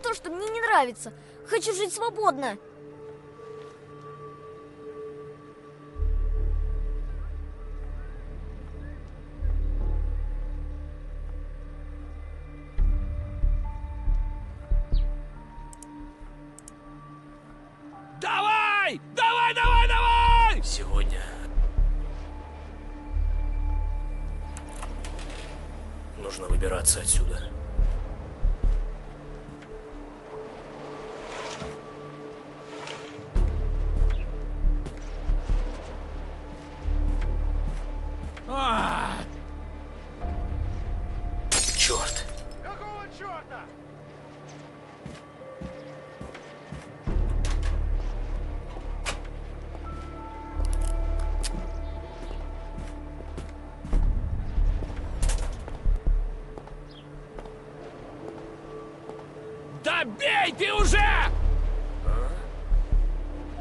то, что мне не нравится. Хочу жить свободно. Давай! Давай, давай, давай! Сегодня нужно выбираться отсюда. Черт! Какого черта? Да бей ты уже!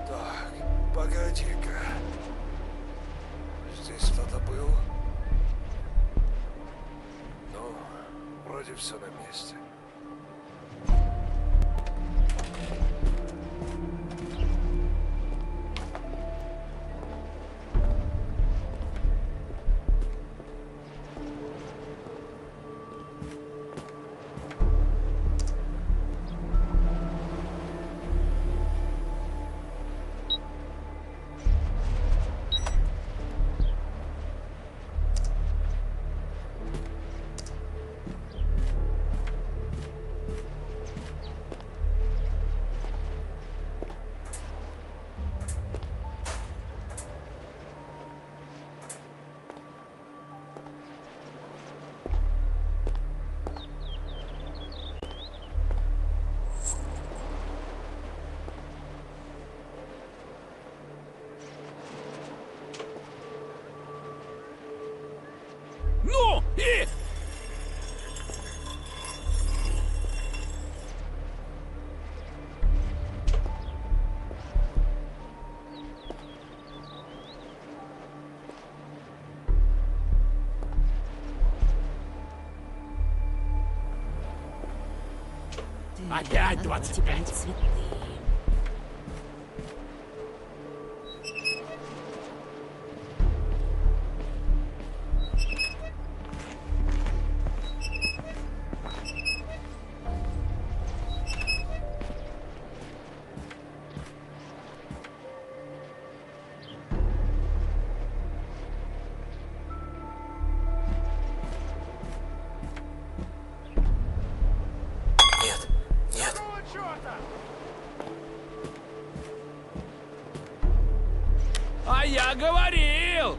Так, погоди-ка. Здесь кто-то был? Ну, вроде все на месте. Ну и... Опять 25. Цветы. Нет, нет. Какого черта? А я говорил!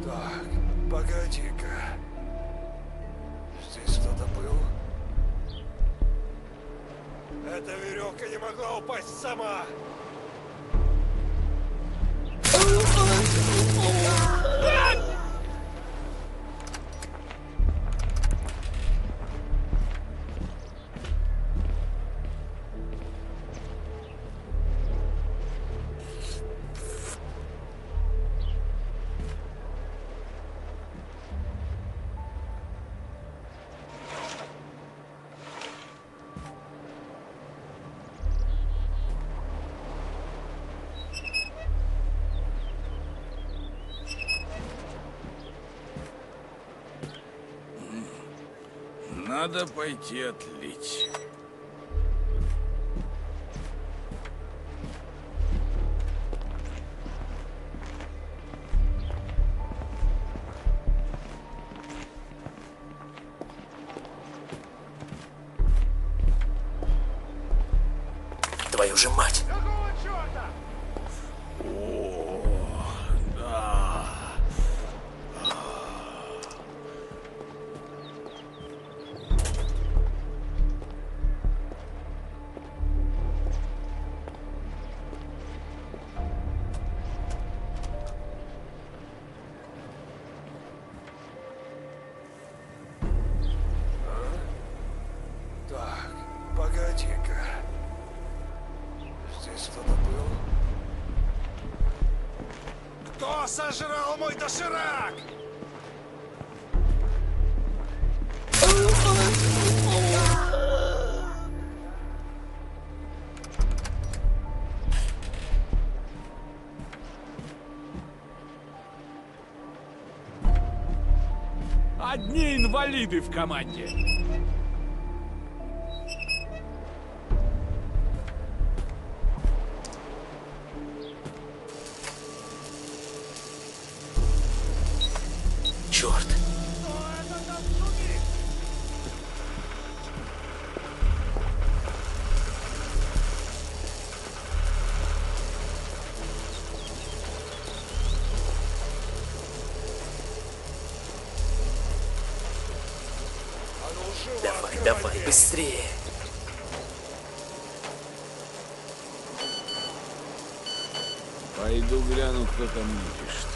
Так, погоди-ка. Здесь кто-то был? Эта веревка не могла упасть сама. Надо пойти отлить. Твою же мать! Какого черта? О, да. Так, погоди-ка. сожрал мой доширак! Одни инвалиды в команде. Черт! А ну, живо Давай, открывай давай, дверь. быстрее! Пойду гляну, кто там не пишет.